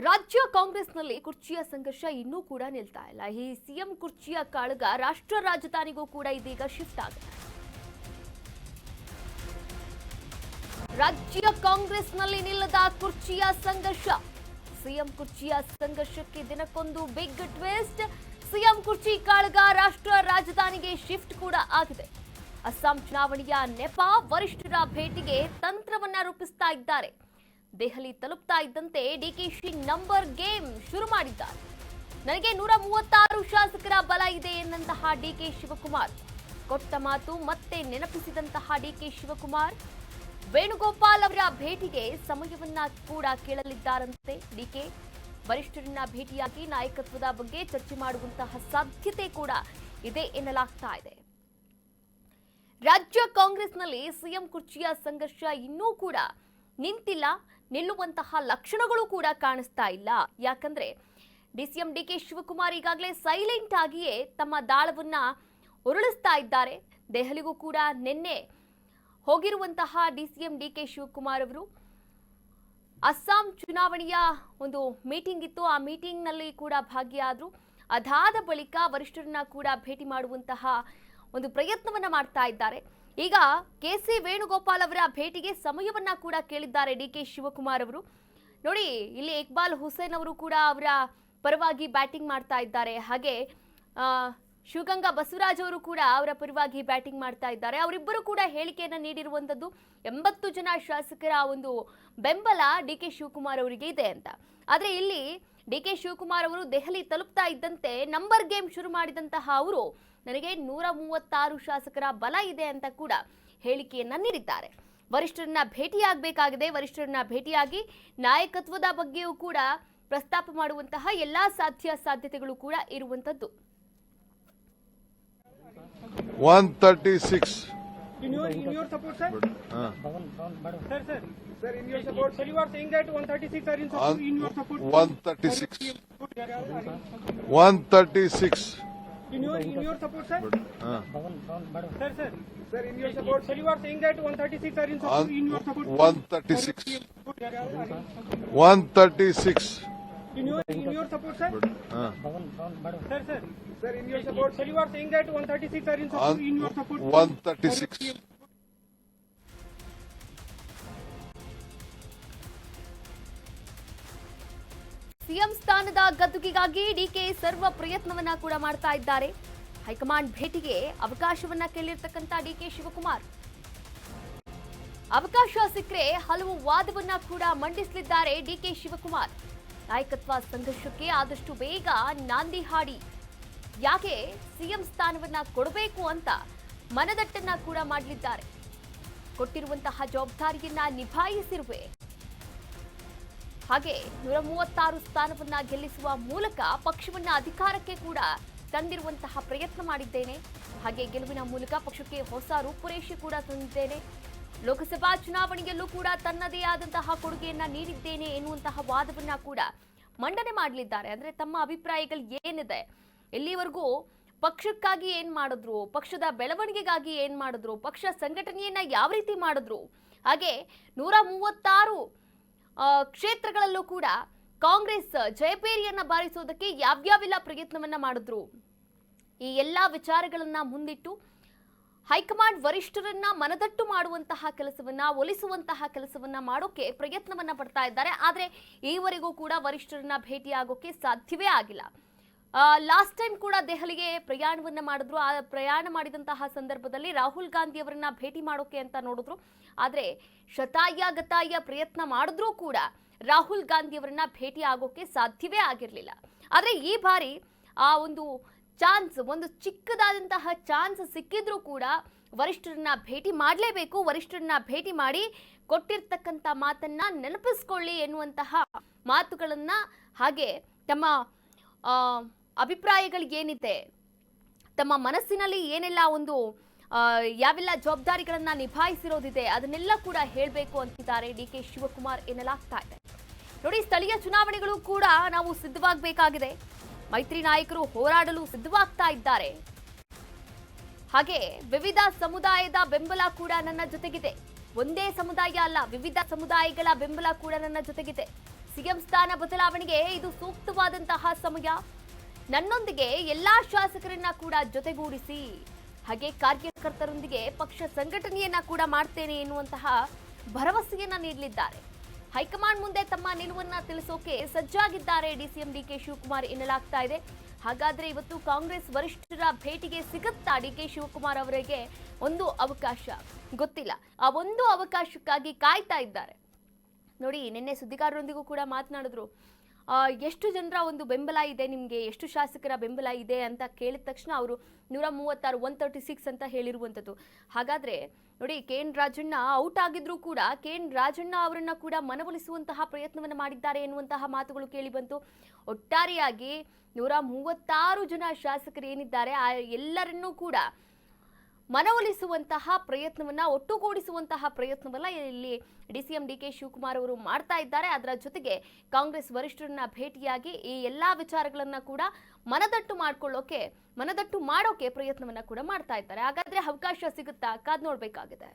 ರಾಜ್ಯ ಕಾಂಗ್ರೆಸ್ನಲ್ಲಿ ಕುರ್ಚಿಯ ಸಂಘರ್ಷ ಇನ್ನೂ ಕೂಡ ನಿಲ್ತಾ ಇಲ್ಲ. ಈ ಸಿಎಂ ಕುರ್ಚಿಯ ಕಾಳಗ ರಾಷ್ಟ್ರ ರಾಜಧಾನಿಗೂ ಕೂಡ ಇದೀಗ ಶಿಫ್ಟ್ ಆಗಿದೆ. ರಾಜ್ಯ ಕಾಂಗ್ರೆಸ್ನಲ್ಲಿ ನಿಲ್ಲದ ಕುರ್ಚಿಯ ಸಂಘರ್ಷ. ಸಿಎಂ ಕುರ್ಚಿಯ ಸಂಘರ್ಷಕ್ಕೆ ದಿನಕ್ಕೊಂದು ಬಿಗ್ ಟ್ವಿಸ್ಟ್. ಸಿಎಂ ಕುರ್ಚಿ ಕಾಳಗ ರಾಷ್ಟ್ರ ರಾಜಧಾನಿಗೆ ಶಿಫ್ಟ್ ಕೂಡ ಆಗಿದೆ. ಅಸ್ಸಾಂ ಚುನಾವಣೆಯ ನೆಪ ವರಿಷ್ಠರ ಭೇಟಿಗೆ ತಂತ್ರವನ್ನ ರೂಪಿಸ್ತಾ ಇದ್ದಾರೆ. ದೆಹಲಿ ತಲುಪ್ತಾ ಇದ್ದಂತೆ ಡಿಕೆಶಿ ನಂಬರ್ ಗೇಮ್ ಶುರು ಮಾಡಿದ್ದಾರೆ. ನನಗೆ 136 ಶಾಸಕರ ಬಲ ಇದೆ ಎಂದಂತಹ ಡಿಕೆ ಶಿವಕುಮಾರ್ ಕೊಟ್ಟ ಮಾತು ಮತ್ತೆ ನೆನಪಿಸಿದಂತಹ ಡಿಕೆ ಶಿವಕುಮಾರ್ ವೇಣುಗೋಪಾಲ್ ಅವರ ಭೇಟಿಗೆ ಸಮಯವನ್ನ ಕೂಡ ಕೇಳಲಿದ್ದಾರಂತೆ. ಡಿಕೆ ವರಿಷ್ಠರನ್ನ ಭೇಟಿಯಾಗಿ ನಾಯಕತ್ವದ ಬಗ್ಗೆ ಚರ್ಚೆ ಮಾಡುವಂತಹ ಸಾಧ್ಯತೆ ಕೂಡ ಇದೆ ಎನ್ನಲಾಗ್ತಾ ಇದೆ. ರಾಜ್ಯ ಕಾಂಗ್ರೆಸ್ನಲ್ಲಿ ಸಿಎಂ ಕುರ್ಚಿಯ ಸಂಘರ್ಷ ಇನ್ನೂ ಕೂಡ ನಿಂತಿಲ್ಲ. ನಿಲ್ಲುವಂತಹ ಲಕ್ಷಣಗಳು ಕೂಡ ಕಾಣಿಸ್ತಾ ಇಲ್ಲ. ಯಾಕಂದ್ರೆ ಡಿಸಿಎಂ ಡಿಕೆ ಶಿವಕುಮಾರ್ ಈಗಾಗಲೇ ಸೈಲೆಂಟ್ ಆಗಿಯೇ ತಮ್ಮ ದಾಳವನ್ನ ಉರುಳಿಸ್ತಾ ಇದ್ದಾರೆ. ದೆಹಲಿಗೂ ಕೂಡ ನಿನ್ನೆ ಹೋಗಿರುವಂತಹ ಡಿಸಿಎಂ ಡಿಕೆ ಶಿವಕುಮಾರ್ ಅವರು ಅಸ್ಸಾಂ ಚುನಾವಣೆಯ ಒಂದು ಮೀಟಿಂಗ್ ಇತ್ತು. ಆ ಮೀಟಿಂಗ್ ನಲ್ಲಿ ಕೂಡ ಭಾಗಿಯಾದ್ರು. ಅದಾದ ಬಳಿಕ ವರಿಷ್ಠರನ್ನ ಕೂಡ ಭೇಟಿ ಮಾಡುವಂತಹ ಒಂದು ಪ್ರಯತ್ನವನ್ನ ಮಾಡ್ತಾ ಇದ್ದಾರೆ. ಈಗ ಕೆಸಿ ವೇಣುಗೋಪಾಲ್ ಅವರ ಭೇಟಿಗೆ ಸಮಯವನ್ನ ಕೂಡ ಕೇಳಿದ್ದಾರೆ ಡಿಕೆ ಶಿವಕುಮಾರ್ ಅವರು. ನೋಡಿ, ಇಲ್ಲಿ ಇಕ್ಬಾಲ್ ಹುಸೇನ್ ಅವರು ಕೂಡ ಅವರ ಪರವಾಗಿ ಬ್ಯಾಟಿಂಗ್ ಮಾಡ್ತಾ ಇದ್ದಾರೆ. ಹಾಗೆ ಶಿವಗಂಗಾ ಬಸವರಾಜ್ ಅವರು ಕೂಡ ಅವರ ಪರವಾಗಿ ಬ್ಯಾಟಿಂಗ್ ಮಾಡ್ತಾ ಇದ್ದಾರೆ. ಅವರಿಬ್ಬರು ಕೂಡ ಹೇಳಿಕೆಯನ್ನ ನೀಡಿರುವಂತದ್ದು 80 ಜನ ಶಾಸಕರ ಒಂದು ಬೆಂಬಲ ಡಿಕೆ ಶಿವಕುಮಾರ್ ಅವರಿಗೆ ಇದೆ ಅಂತ. ಆದ್ರೆ ಇಲ್ಲಿ ಡಿಕೆ ಶಿವಕುಮಾರ್ ಅವರು ದೆಹಲಿ ತಲುಪ್ತಾ ಇದ್ದಂತೆ ನಂಬರ್ ಗೇಮ್ ಶುರು ಮಾಡಿದಂತಹ ಅವರು ನನಗೆ 136 ಶಾಸಕರ ಬಲ ಇದೆ ಅಂತ ಕೂಡ ಹೇಳಿಕೆಯನ್ನ ನೀಡಿದ್ದಾರೆ. ವರಿಷ್ಠರನ್ನ ಭೇಟಿಯಾಗಬೇಕಾಗಿದೆ. ವರಿಷ್ಠರನ್ನ ಭೇಟಿಯಾಗಿ ನಾಯಕತ್ವದ ಬಗ್ಗೆಯೂ ಕೂಡ ಪ್ರಸ್ತಾಪ ಮಾಡುವಂತಹ ಎಲ್ಲಾ ಸಾಧ್ಯತೆಗಳು ಕೂಡ ಇರುವಂತದ್ದು. 136 In your support, sir? Sir, in your support. Sir, you are saying that 136 are in your support. 136 136 In your support, sir? Sir, in your support. Sir, you are saying that 136 are in your support. 136 136 In your support, sir? Sir, in your support. Sir, you are saying that 136 are in your support. 136 CM ಸ್ಥಾನದ ಗದ್ದುಗೆಗಾಗಿ DK ಸರ್ವ ಪ್ರಯತ್ನವನ್ನ ಕೂಡ ಮಾಡ್ತಾ ಇದ್ದಾರೆ. High command ಭೇಟಿಗೆ ಅವಕಾಶವನ್ನ ಕೇಳಿರ್ತಕ್ಕಂಥ DK Shivakumar ಅವಕಾಶ ಸಿಕ್ಕರೆ ಹಲವು ವಾದವನ್ನ ಕೂಡ ಮಂಡಿಸಲಿದ್ದಾರೆ ಡಿಕೆ ಶಿವಕುಮಾರ್. ನಾಯಕತ್ವ ಸಂಘರ್ಷಕ್ಕೆ ಆದಷ್ಟು ಬೇಗ ನಾಂದಿ ಹಾಡಿ ಯಾಕೆ ಸಿಎಂ ಸ್ಥಾನವನ್ನ ಕೊಡಬೇಕು ಅಂತ ಮನದಟ್ಟನ್ನ ಕೂಡ ಮಾಡಲಿದ್ದಾರೆ. ಕೊಟ್ಟಿರುವಂತಹ ಜವಾಬ್ದಾರಿಯನ್ನ ನಿಭಾಯಿಸಿರುವೆ. ಹಾಗೆ 136 ಸ್ಥಾನವನ್ನ ಗೆಲ್ಲಿಸುವ ಮೂಲಕ ಪಕ್ಷವನ್ನ ಅಧಿಕಾರಕ್ಕೆ ಕೂಡ ತಂದಿರುವಂತಹ ಪ್ರಯತ್ನ ಮಾಡಿದ್ದೇನೆ. ಹಾಗೆ ಗೆಲುವಿನ ಮೂಲಕ ಪಕ್ಷಕ್ಕೆ ಹೊಸ ರೂಪುರೇಷೆ ಕೂಡ ತಂದಿದ್ದೇನೆ. ಲೋಕಸಭಾ ಚುನಾವಣೆಯಲ್ಲೂ ಕೂಡ ತನ್ನದೇ ಆದಂತಹ ಕೊಡುಗೆಯನ್ನ ನೀಡಿದ್ದೇನೆ ಎನ್ನುವಂತಹ ವಾದವನ್ನ ಕೂಡ ಮಂಡನೆ ಮಾಡಲಿದ್ದಾರೆ. ಅಂದ್ರೆ ತಮ್ಮ ಅಭಿಪ್ರಾಯಗಳು ಏನಿದೆ, ಇಲ್ಲಿವರೆಗೂ ಪಕ್ಷಕ್ಕಾಗಿ ಏನ್ ಮಾಡಿದ್ರು, ಪಕ್ಷದ ಬೆಳವಣಿಗೆಗಾಗಿ ಏನ್ ಮಾಡಿದ್ರು, ಪಕ್ಷ ಸಂಘಟನೆಯನ್ನ ಯಾವ ರೀತಿ ಮಾಡಿದ್ರು, ಹಾಗೆ 136 ಕ್ಷೇತ್ರಗಳಲ್ಲೂ ಕೂಡ ಕಾಂಗ್ರೆಸ್ ಜಯಪೇರಿಯನ್ನ ಬಾರಿಸೋದಕ್ಕೆ ಯಾವ್ಯಾವೆಲ್ಲ ಪ್ರಯತ್ನವನ್ನ ಮಾಡಿದ್ರು, ಈ ಎಲ್ಲಾ ವಿಚಾರಗಳನ್ನ ಮುಂದಿಟ್ಟು ಹೈಕಮಾಂಡ್ ವರಿಷ್ಠರನ್ನ ಮನದಟ್ಟು ಮಾಡುವಂತಹ ಕೆಲಸವನ್ನ, ಒಲಿಸುವಂತಹ ಕೆಲಸವನ್ನ ಮಾಡೋಕೆ ಪ್ರಯತ್ನವನ್ನ ಪಡ್ತಾ ಇದ್ದಾರೆ. ಆದ್ರೆ ಈವರೆಗೂ ಕೂಡ ವರಿಷ್ಠರನ್ನ ಭೇಟಿಯಾಗೋಕೆ ಸಾಧ್ಯವೇ ಆಗಿಲ್ಲ. ಲಾಸ್ಟ್ ಟೈಮ್ ಕೂಡ ದೆಹಲಿಗೆ ಪ್ರಯಾಣವನ್ನ ಮಾಡಿದ್ರು. ಆ ಪ್ರಯಾಣ ಮಾಡಿದಂತಹ ಸಂದರ್ಭದಲ್ಲಿ ರಾಹುಲ್ ಗಾಂಧಿ ಅವರನ್ನ ಭೇಟಿ ಮಾಡೋಕೆ ಅಂತ ನೋಡಿದ್ರು. ಆದ್ರೆ ಶತಾಯ ಪ್ರಯತ್ನ ಮಾಡಿದ್ರೂ ಕೂಡ ರಾಹುಲ್ ಗಾಂಧಿ ಅವರನ್ನ ಭೇಟಿ ಆಗೋಕೆ ಸಾಧ್ಯವೇ ಆಗಿರಲಿಲ್ಲ. ಆದ್ರೆ ಈ ಬಾರಿ ಆ ಒಂದು ಚಾನ್ಸ್, ಒಂದು ಚಿಕ್ಕದಾದಂತಹ ಚಾನ್ಸ್ ಸಿಕ್ಕಿದ್ರೂ ಕೂಡ ವರಿಷ್ಠರನ್ನ ಭೇಟಿ ಮಾಡಲೇಬೇಕು. ವರಿಷ್ಠರನ್ನ ಭೇಟಿ ಮಾಡಿ ಕೊಟ್ಟಿರ್ತಕ್ಕಂಥ ಮಾತನ್ನ ನೆನಪಿಸ್ಕೊಳ್ಳಿ ಎನ್ನುವಂತಹ ಮಾತುಗಳನ್ನ, ಹಾಗೆ ತಮ್ಮ ಅಭಿಪ್ರಾಯಗಳು ಏನಿದೆ, ತಮ್ಮ ಮನಸ್ಸಿನಲ್ಲಿ ಏನೆಲ್ಲ ಒಂದು ಯಾವೆಲ್ಲ ಜವಾಬ್ದಾರಿಗಳನ್ನ ನಿಭಾಯಿಸಿರೋದಿದೆ ಅದನ್ನೆಲ್ಲ ಕೂಡ ಹೇಳಬೇಕು ಅಂತಿದ್ದಾರೆ ಡಿಕೆ ಶಿವಕುಮಾರ್ ಎನ್ನಲಾಗ್ತಾ ಇದೆ. ನೋಡಿ, ಸ್ಥಳೀಯ ಚುನಾವಣೆಗಳು ಕೂಡ ನಾವು ಸಿದ್ಧವಾಗಬೇಕಾಗಿದೆ. ಮೈತ್ರಿ ನಾಯಕರು ಹೋರಾಡಲು ಸಿದ್ಧವಾಗ್ತಾ ಇದ್ದಾರೆ. ಹಾಗೆ ವಿವಿಧ ಸಮುದಾಯದ ಬೆಂಬಲ ಕೂಡ ನನ್ನ ಜೊತೆಗಿದೆ. ಒಂದೇ ಸಮುದಾಯ ಅಲ್ಲ, ವಿವಿಧ ಸಮುದಾಯಗಳ ಬೆಂಬಲ ಕೂಡ ನನ್ನ ಜೊತೆಗಿದೆ. ಸಿಎಂ ಸ್ಥಾನ ಬದಲಾವಣೆಗೆ ಇದು ಸೂಕ್ತವಾದಂತಹ ಸಮಯ. ನನ್ನೊಂದಿಗೆ ಎಲ್ಲಾ ಶಾಸಕರನ್ನ ಕೂಡ ಜೊತೆಗೂಡಿಸಿ ಹಾಗೆ ಕಾರ್ಯಕರ್ತರೊಂದಿಗೆ ಪಕ್ಷ ಸಂಘಟನೆಯನ್ನ ಕೂಡ ಮಾಡ್ತೇನೆ ಎನ್ನುವಂತಹ ಭರವಸೆಯನ್ನ ನೀಡಲಿದ್ದಾರೆ. ಹೈಕಮಾಂಡ್ ಮುಂದೆ ತಮ್ಮ ನಿಲುವನ್ನ ತಿಳಿಸೋಕೆ ಸಜ್ಜಾಗಿದ್ದಾರೆ ಡಿಸಿಎಂ ಡಿಕೆ ಶಿವಕುಮಾರ್ ಎನ್ನಲಾಗ್ತಾ ಇದೆ. ಹಾಗಾದ್ರೆ ಇವತ್ತು ಕಾಂಗ್ರೆಸ್ ವರಿಷ್ಠರ ಭೇಟಿಗೆ ಸಿಗುತ್ತಾ ಡಿಕೆ ಶಿವಕುಮಾರ್ ಅವರಿಗೆ ಒಂದು ಅವಕಾಶ? ಗೊತ್ತಿಲ್ಲ. ಆ ಒಂದು ಅವಕಾಶಕ್ಕಾಗಿ ಕಾಯ್ತಾ ಇದ್ದಾರೆ. ನೋಡಿ, ನಿನ್ನೆ ಸುದ್ದಿಗಾರರೊಂದಿಗೂ ಕೂಡ ಮಾತನಾಡಿದ್ರು. ಎಷ್ಟು ಜನರ ಒಂದು ಬೆಂಬಲ ಇದೆ ನಿಮಗೆ, ಎಷ್ಟು ಶಾಸಕರ ಬೆಂಬಲ ಇದೆ ಅಂತ ಕೇಳಿದ ತಕ್ಷಣ ಅವರು 136 136 ಅಂತ ಹೇಳಿರುವಂಥದ್ದು. ಹಾಗಾದ್ರೆ ನೋಡಿ, KN ರಾಜಣ್ಣ ಔಟ್ ಆಗಿದ್ರು ಕೂಡ KN ರಾಜಣ್ಣ ಅವರನ್ನ ಕೂಡ ಮನವೊಲಿಸುವಂತಹ ಪ್ರಯತ್ನವನ್ನು ಮಾಡಿದ್ದಾರೆ ಎನ್ನುವಂತಹ ಮಾತುಗಳು ಕೇಳಿ ಬಂತು. ಒಟ್ಟಾರೆಯಾಗಿ 136 ಜನ ಶಾಸಕರು ಏನಿದ್ದಾರೆ ಆ ಎಲ್ಲರನ್ನೂ ಕೂಡ ಮನವೊಲಿಸುವಂತಹ ಪ್ರಯತ್ನವನ್ನ, ಒಟ್ಟುಗೂಡಿಸುವಂತಹ ಪ್ರಯತ್ನವನ್ನ ಇಲ್ಲಿ ಡಿಸಿಎಂ ಡಿಕೆ ಶಿವಕುಮಾರ್ ಅವರು ಮಾಡ್ತಾ ಇದ್ದಾರೆ. ಅದರ ಜೊತೆಗೆ ಕಾಂಗ್ರೆಸ್ ವರಿಷ್ಠರನ್ನ ಭೇಟಿಯಾಗಿ ಈ ಎಲ್ಲಾ ವಿಚಾರಗಳನ್ನ ಕೂಡ ಮನದಟ್ಟು ಮಾಡೋಕೆ ಪ್ರಯತ್ನವನ್ನ ಕೂಡ ಮಾಡ್ತಾ ಇದ್ದಾರೆ. ಹಾಗಾದ್ರೆ ಅವಕಾಶ ಸಿಗುತ್ತಾ? ಕಾದ್ ನೋಡ್ಬೇಕಾಗಿದೆ.